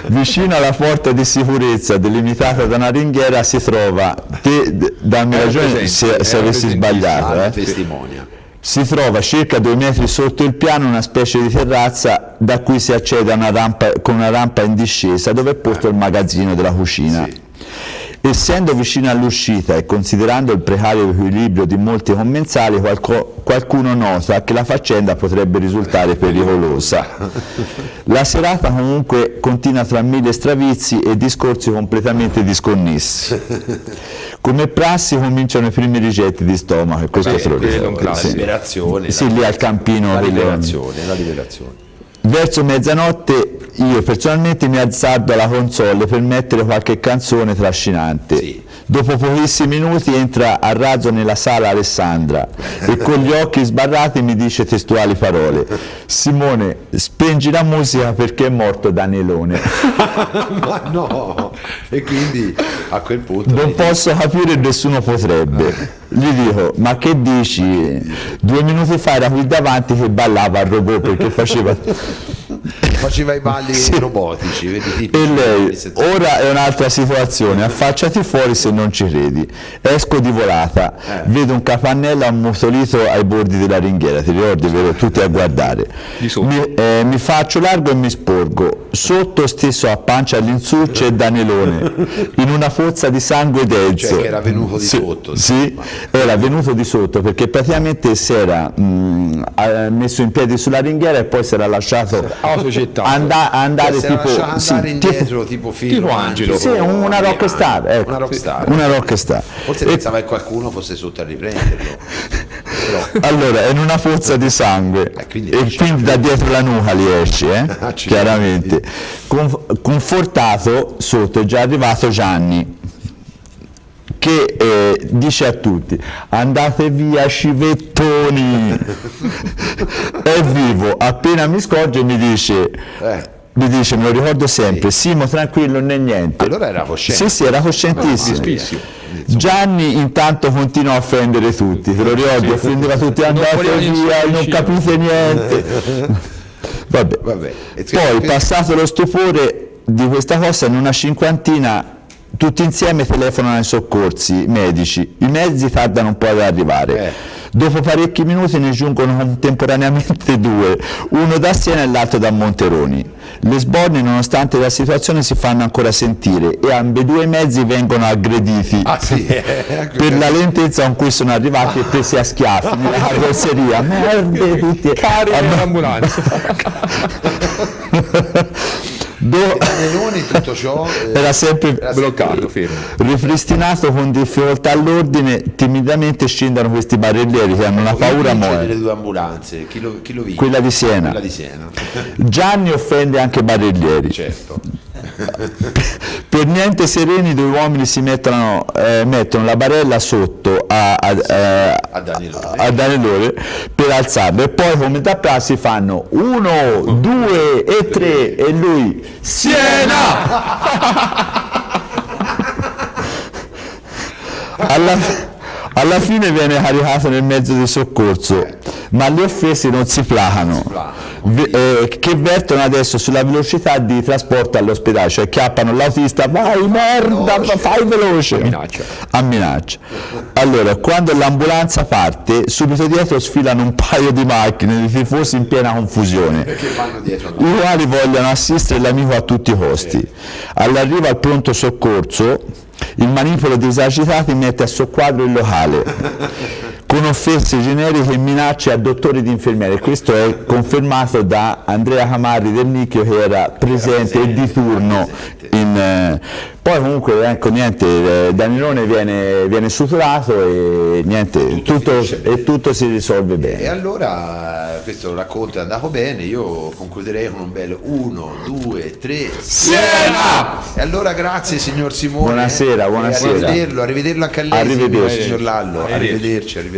Vicino alla porta di sicurezza delimitata da una ringhiera si trova, dammi ragione se avessi sbagliato, testimonia. Si trova circa 2 metri sotto il piano una specie di terrazza da cui si accede a una rampa, con una rampa in discesa dove è posto il magazzino della cucina. Sì. Essendo vicino all'uscita e considerando il precario equilibrio di molti commensali, qualcuno nota che la faccenda potrebbe risultare pericolosa. La serata comunque continua tra mille stravizi e discorsi completamente disconnessi. Come prassi cominciano i primi rigetti di stomaco, e questo te lo dico. La liberazione. Sì, lì al campino. La liberazione. Verso mezzanotte io personalmente mi azzardo alla console per mettere qualche canzone trascinante. Sì. Dopo pochissimi minuti entra a razzo nella sala Alessandra e con gli occhi sbarrati mi dice testuali parole: Simone, spengi la musica perché è morto Danielone. Ma no! E quindi a quel punto non posso capire, nessuno potrebbe. Gli dico: ma che dici? 2 minuti fa era qui davanti che ballava al robot perché faceva i balli robotici, vedi, e lei: ora è un'altra situazione, affacciati fuori se non ci credi. Esco di volata, vedo un capannello ammutolito ai bordi della ringhiera, ti ricordi, vero? Tutti a guardare. Mi faccio largo e mi sporgo. Sotto stesso a pancia all'insù c'è Danielone in una pozza di sangue denso. Cioè che era venuto di sotto. Sì, era venuto di sotto perché praticamente si era messo in piedi sulla ringhiera e poi si era lasciato andare tipo Filippo Angelo. Sì, una rockstar, ecco. Una rockstar. Forse pensava che qualcuno fosse sotto a riprenderlo. Allora è in una pozza di sangue e quindi da dietro la nuca li esce, chiaramente. Confortato, sotto è già arrivato Gianni che dice a tutti: andate via scivettoni. È vivo, appena mi scorge mi dice, me lo ricordo sempre: Simo, tranquillo, non è niente. Allora era cosciente. Sì, era coscientissimo. Gianni intanto continua a offendere tutti, te lo ricordi? Offendeva tutti: andate via, non capite niente. Vabbè. Poi, passato lo stupore di questa cosa, in una cinquantina tutti insieme telefonano ai soccorsi medici. I mezzi tardano un po' ad arrivare. Dopo parecchi minuti ne giungono contemporaneamente 2, uno da Siena e l'altro da Monteroni. Le sborne, nonostante la situazione, si fanno ancora sentire e ambedue i mezzi vengono aggrediti per la lentezza con cui sono arrivati e presi a schiaffi nella carrozzeria. Merde, tutti l'ambulanza. Tutto ciò era sempre bloccato, fermo. Ripristinato con difficoltà all'ordine, timidamente scendono questi barellieri che hanno una paura morta. Delle 2 ambulanze, chi lo vince? Quella di Siena. Gianni offende anche barellieri. Certo. Per niente sereni, 2 uomini si mettono la barella sotto a Danielone per alzarlo e poi, come da prassi, fanno 1, 2 e 3 e lui: Siena! Alla fine viene caricato nel mezzo di soccorso, ma le offese non si placano, che vertono adesso sulla velocità di trasporto all'ospedale, cioè chiappano l'autista: vai merda, fai veloce, a minaccia. Allora, quando l'ambulanza parte, subito dietro sfilano un paio di macchine di tifosi in piena confusione, i quali vogliono assistere l'amico a tutti i costi. All'arrivo al pronto soccorso, il manipolo di esagitati mette a soqquadro il locale con offese generiche e minacce a dottori ed infermieri. Questo è confermato da Andrea Camarri del Nicchio, che era presente e di turno poi comunque niente, Danielone viene suturato e niente, tutto si risolve bene. E allora questo racconto è andato bene, io concluderei con un bel 1, 2, 3 Siena! E allora grazie signor Simone. Buonasera. Arrivederlo anche a lei, signor Lallo. Arrivederci.